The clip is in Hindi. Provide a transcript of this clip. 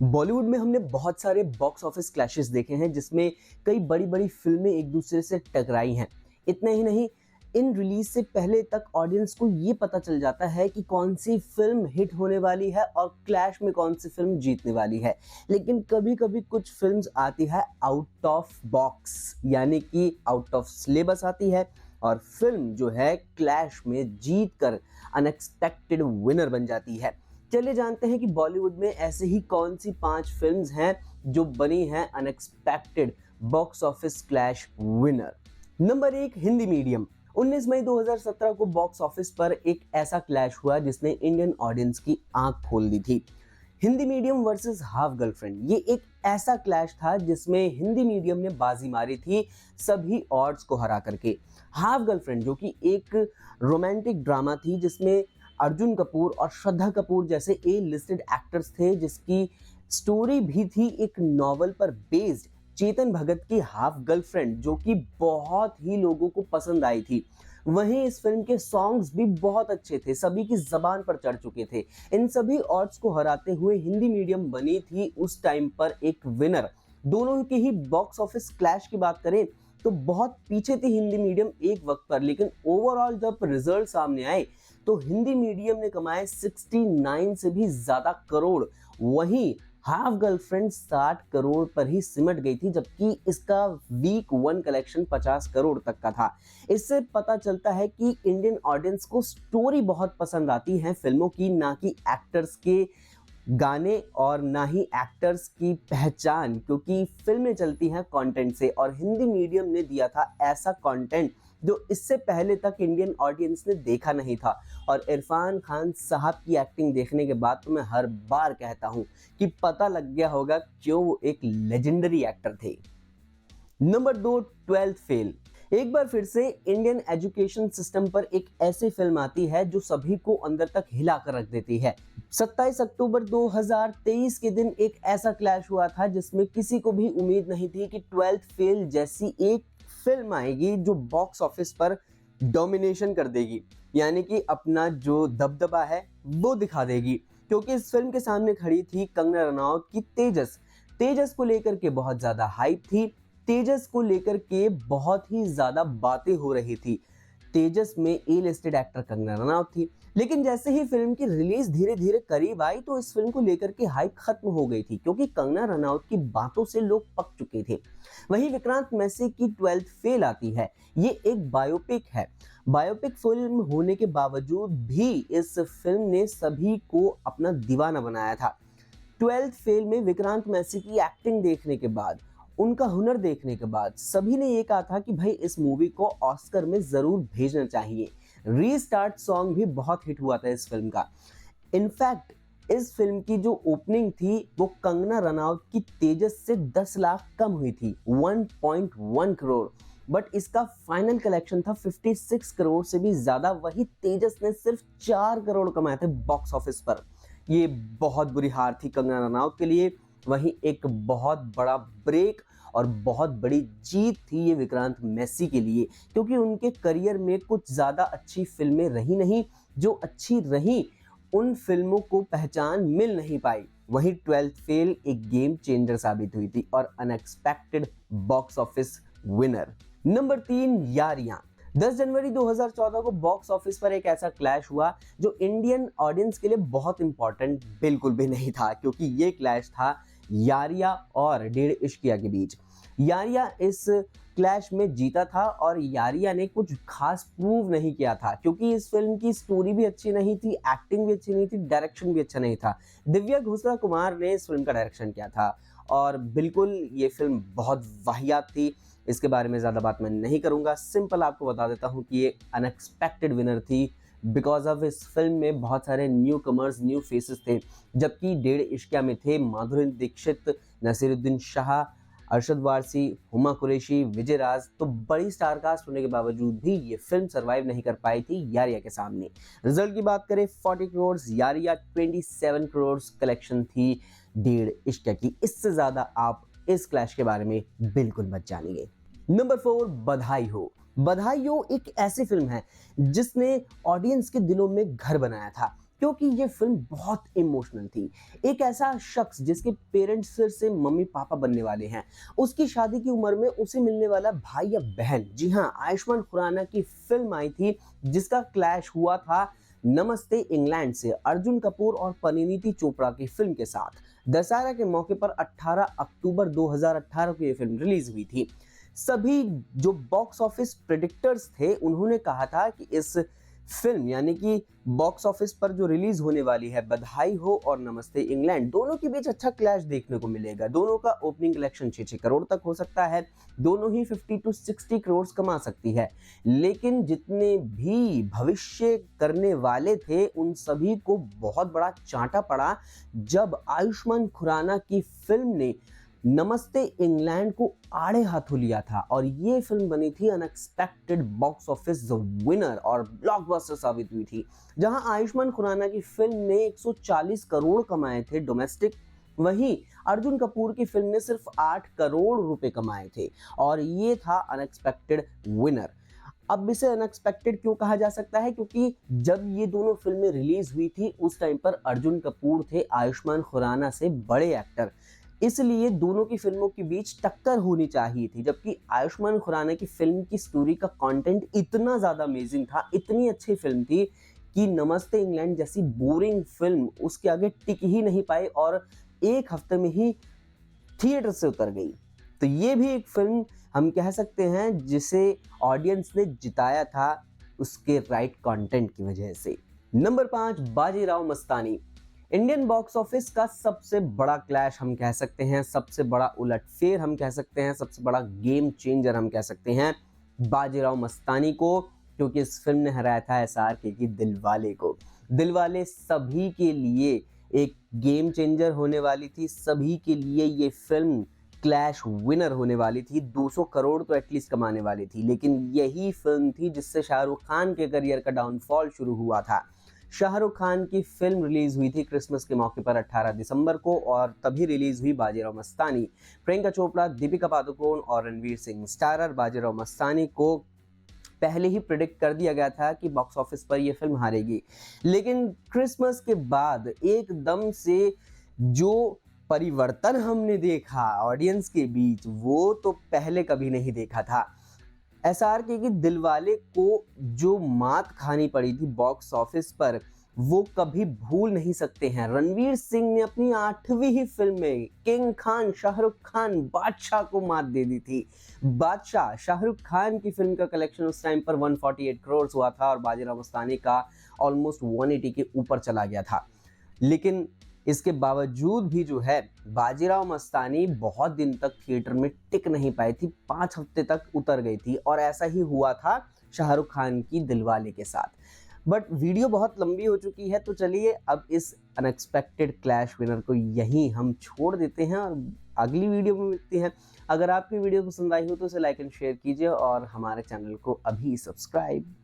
बॉलीवुड में हमने बहुत सारे बॉक्स ऑफिस क्लैशेस देखे हैं जिसमें कई बड़ी बड़ी फिल्में एक दूसरे से टकराई हैं। इतना ही नहीं, इन रिलीज से पहले तक ऑडियंस को ये पता चल जाता है कि कौन सी फिल्म हिट होने वाली है और क्लैश में कौन सी फिल्म जीतने वाली है। लेकिन कभी कभी कुछ फिल्म्स आती है आउट ऑफ बॉक्स, यानी कि आउट ऑफ सिलेबस आती है और फिल्म जो है क्लैश में जीत कर अनएक्सपेक्टेड विनर बन जाती है। चलिए जानते हैं कि बॉलीवुड में ऐसे ही कौन सी 5 फिल्म्स हैं जो बनी हैं unexpected box office clash winner. Number 1, Hindi medium. 19 मई 2017 को बॉक्स ऑफिस पर एक ऐसा क्लैश हुआ जिसने इंडियन ऑडियंस की आंख खोल दी थी। Hindi medium versus half girlfriend, ये एक ऐसा क्लैश था जिसमें हिंदी मीडियम ने बाजी मारी थी सभी ऑड्स को हरा करके। हाफ गर्लफ्रेंड जो कि एक रोमांटिक ड्रामा थी जिसमें अर्जुन कपूर और श्रद्धा कपूर जैसे ए लिस्टेड एक्टर्स थे, जिसकी स्टोरी भी थी एक नॉवल पर बेस्ड चेतन भगत की हाफ गर्लफ्रेंड, जो कि बहुत ही लोगों को पसंद आई थी। वहीं इस फिल्म के सॉन्ग्स भी बहुत अच्छे थे, सभी की जबान पर चढ़ चुके थे। इन सभी ऑड्स को हराते हुए हिंदी मीडियम बनी थी उस टाइम पर एक विनर। दोनों की ही बॉक्स ऑफिस क्लैश की बात करें तो बहुत पीछे थी हिंदी मीडियम एक वक्त पर, लेकिन ओवरऑल जब रिजल्ट सामने आए तो हिंदी मीडियम ने कमाए 69 से भी ज्यादा करोड़। वहीं हाफ गर्लफ्रेंड 60 करोड़ पर ही सिमट गई थी, जबकि इसका वीक 1 कलेक्शन 50 करोड़ तक का था। इससे पता चलता है कि इंडियन ऑडियंस को स्टोरी बहुत पसंद आती है फिल्मों की, ना कि एक्टर्स के गाने और ना ही एक्टर्स की पहचान, क्योंकि फिल्में चलती हैं कंटेंट से और हिंदी मीडियम ने दिया था ऐसा कंटेंट जो इससे पहले तक इंडियन ऑडियंस ने देखा नहीं था। और इरफान खान साहब की एक्टिंग देखने के बाद तो मैं हर बार कहता हूं कि पता लग गया होगा क्यों वो एक लेजेंडरी एक्टर थे। Number 2, 12th fail. एक बार फिर से इंडियन एजुकेशन सिस्टम पर एक ऐसी फिल्म आती है जो सभी को अंदर तक हिला कर रख देती है। 27 अक्टूबर 2023 के दिन एक ऐसा क्लैश हुआ था जिसमें किसी को भी उम्मीद नहीं थी कि 12th फेल जैसी एक फिल्म आएगी जो बॉक्स ऑफिस पर डोमिनेशन कर देगी, यानी कि अपना जो दबदबा है वो दिखा देगी। क्योंकि इस फिल्म के सामने खड़ी थी कंगना रनौत की तेजस। तेजस को लेकर के बहुत ज्यादा हाइप थी, तेजस को लेकर के बहुत ही ज्यादा बातें हो रही थी। तेजस में ए लिस्टेड एक्टर कंगना रनौत थी, लेकिन जैसे ही फिल्म की रिलीज धीरे धीरे करीब आई तो इस फिल्म को लेकर के हाइप खत्म हो गई थी, क्योंकि कंगना रनौत की बातों से लोग पक चुके थे। वहीं विक्रांत मैसी की 12th फेल आती है। ये एक बायोपिक है। बायोपिक फिल्म होने के बावजूद भी इस फिल्म ने सभी को अपना दीवाना बनाया था। 12th फेल में विक्रांत मैसी की एक्टिंग देखने के बाद, उनका हुनर देखने के बाद सभी ने ये कहा था कि भाई इस मूवी को ऑस्कर में जरूर भेजना चाहिए। रीस्टार्ट सॉन्ग भी बहुत हिट हुआ था इस फिल्म का। इनफैक्ट इस फिल्म की जो ओपनिंग थी वो कंगना रनौत की तेजस से 10 लाख कम हुई थी, 1.1 करोड़। बट इसका फाइनल कलेक्शन था 56 करोड़ से भी ज्यादा। वही तेजस ने सिर्फ 4 करोड़ कमाए थे बॉक्स ऑफिस पर। ये बहुत बुरी हार थी कंगना रनौत के लिए। वहीं एक बहुत बड़ा ब्रेक और बहुत बड़ी जीत थी ये विक्रांत मैसी के लिए, क्योंकि उनके करियर में कुछ ज़्यादा अच्छी फिल्में रही नहीं। जो अच्छी रही उन फिल्मों को पहचान मिल नहीं पाई। वहीं 12th फेल एक गेम चेंजर साबित हुई थी और unexpected box office winner. Number 3, Yaariyan. 10 जनवरी 2014 को बॉक्स ऑफिस पर एक ऐसा क्लैश हुआ जो इंडियन ऑडियंस के लिए बहुत इंपॉर्टेंट बिल्कुल भी नहीं था, क्योंकि ये क्लैश था यारिया और डेढ़ इश्किया के बीच। यारिया इस क्लैश में जीता था और यारिया ने कुछ खास प्रूव नहीं किया था, क्योंकि इस फिल्म की स्टोरी भी अच्छी नहीं थी, एक्टिंग भी अच्छी नहीं थी, डायरेक्शन भी अच्छा नहीं था। दिव्या घोषणा कुमार ने इस फिल्म का डायरेक्शन किया था और बिल्कुल ये फिल्म बहुत वाहियात थी। इसके बारे में ज़्यादा बात मैं नहीं करूँगा, सिंपल आपको बता देता हूँ कि ये अनएक्सपेक्टेड विनर थी। बिकॉज ऑफ इस फिल्म में बहुत सारे न्यू कमर्स, न्यू फेसेस थे, जबकि डेढ़ इश्किया में थे माधुरी दीक्षित, नसीरुद्दीन शाह, अरशद वारसी, हुमा कुरैशी, विजय राज। तो बड़ी स्टारकास्ट होने के बावजूद भी ये फिल्म सरवाइव नहीं कर पाई थी यारिया के सामने। रिजल्ट की बात करें 40 करोड़, यारिया 27 करोड़ कलेक्शन थी डेढ़ इश्किया की। इससे ज़्यादा आप इस क्लैश के बारे में बिल्कुल मत जानिए। नंबर 4, बधाई हो। बधाई हो एक ऐसी फिल्म है जिसने ऑडियंस के दिलों में घर बनाया था। क्योंकि ये फिल्म बहुत इमोशनल थी। एक ऐसा शख्स जिसके पेरेंट्स फिर से मम्मी पापा बनने वाले हैं, उसकी शादी की उम्र में उसे मिलने वाला भाई या बहन, जी हाँ, आयुष्मान खुराना की फिल्म आई थी जिसका क्लैश हुआ था नमस्ते इंग्लैंड से अर्जुन कपूर और परिणीति चोपड़ा की फिल्म के साथ। दशहरा के मौके पर 18 अक्टूबर 2018 को ये फिल्म रिलीज हुई थी। सभी जो बॉक्स ऑफिस प्रेडिक्टर्स थे उन्होंने कहा था कि इस फिल्म यानी कि बॉक्स ऑफिस पर जो रिलीज होने वाली है बधाई हो और नमस्ते इंग्लैंड, दोनों के बीच अच्छा क्लैश देखने को मिलेगा। दोनों का ओपनिंग कलेक्शन 6 करोड़ तक हो सकता है, दोनों ही 50 to 60 करोड़ कमा सकती है। लेकिन जितने भी भविष्य करने वाले थे उन सभी को बहुत बड़ा चांटा पड़ा जब आयुष्मान खुराना की फिल्म ने नमस्ते इंग्लैंड को आड़े हाथों लिया था और ये फिल्म बनी थी अनएक्सपेक्टेड बॉक्स ऑफिस विनर और ब्लॉकबस्टर साबित हुई थी। जहां आयुष्मान खुराना की फिल्म ने 140 करोड़ कमाए थे डोमेस्टिक, वहीं अर्जुन कपूर की फिल्म ने सिर्फ 8 करोड़ रुपए कमाए थे और ये था अनएक्सपेक्टेड विनर। अब इसे अनएक्सपेक्टेड क्यों कहा जा सकता है? क्योंकि जब ये दोनों फिल्में रिलीज हुई थी उस टाइम पर अर्जुन कपूर थे आयुष्मान खुराना से बड़े एक्टर, इसलिए दोनों की फिल्मों के बीच टक्कर होनी चाहिए थी। जबकि आयुष्मान खुराना की फिल्म की स्टोरी का कंटेंट इतना ज़्यादा अमेजिंग था, इतनी अच्छी फिल्म थी कि नमस्ते इंग्लैंड जैसी बोरिंग फिल्म उसके आगे टिक ही नहीं पाई और एक हफ्ते में ही थिएटर से उतर गई। तो ये भी एक फिल्म हम कह सकते हैं जिसे ऑडियंस ने जिताया था उसके राइट कंटेंट की वजह से। Number 5, Bajirao Mastani. Indian box office का सबसे बड़ा क्लैश हम कह सकते हैं, सबसे बड़ा उलटफेर हम कह सकते हैं, सबसे बड़ा गेम चेंजर हम कह सकते हैं बाजीराव मस्तानी को, क्योंकि इस फिल्म ने हराया था एसआरके की दिलवाले को। दिलवाले सभी के लिए एक गेम चेंजर होने वाली थी, सभी के लिए ये फिल्म क्लैश विनर होने वाली थी, 200 करोड़ तो एटलीस्ट कमाने वाली थी। लेकिन यही फिल्म थी जिससे शाहरुख खान के करियर का डाउनफॉल शुरू हुआ था। शाहरुख खान की फिल्म रिलीज हुई थी क्रिसमस के मौके पर 18 दिसंबर को और तभी रिलीज हुई बाजीराव मस्तानी। प्रियंका चोपड़ा, दीपिका पादुकोण और रणवीर सिंह स्टारर बाजीराव मस्तानी को पहले ही प्रेडिक्ट कर दिया गया था कि बॉक्स ऑफिस पर यह फिल्म हारेगी। लेकिन क्रिसमस के बाद एकदम से जो परिवर्तन हमने देखा ऑडियंस के बीच वो तो पहले कभी नहीं देखा था। एसआरके की दिलवाले को जो मात खानी पड़ी थी बॉक्स ऑफिस पर वो कभी भूल नहीं सकते हैं। रणवीर सिंह ने अपनी 8वीं ही फिल्म में किंग खान शाहरुख खान बादशाह को मात दे दी थी। बादशाह शाहरुख खान की फिल्म का कलेक्शन उस टाइम पर 148 करोड़ हुआ था और बाजीराव मस्तानी का ऑलमोस्ट 180 के ऊपर चला गया था। लेकिन इसके बावजूद भी जो है बाजीराव मस्तानी बहुत दिन तक थिएटर में टिक नहीं पाई थी, 5 हफ्ते तक उतर गई थी और ऐसा ही हुआ था शाहरुख खान की दिलवाले के साथ। बट वीडियो बहुत लंबी हो चुकी है तो चलिए अब इस अनएक्सपेक्टेड क्लैश विनर को यहीं हम छोड़ देते हैं और अगली वीडियो में मिलते हैं। अगर आपकी वीडियो पसंद आई हो तो इसे लाइक एंड शेयर कीजिए और हमारे चैनल को अभी सब्सक्राइब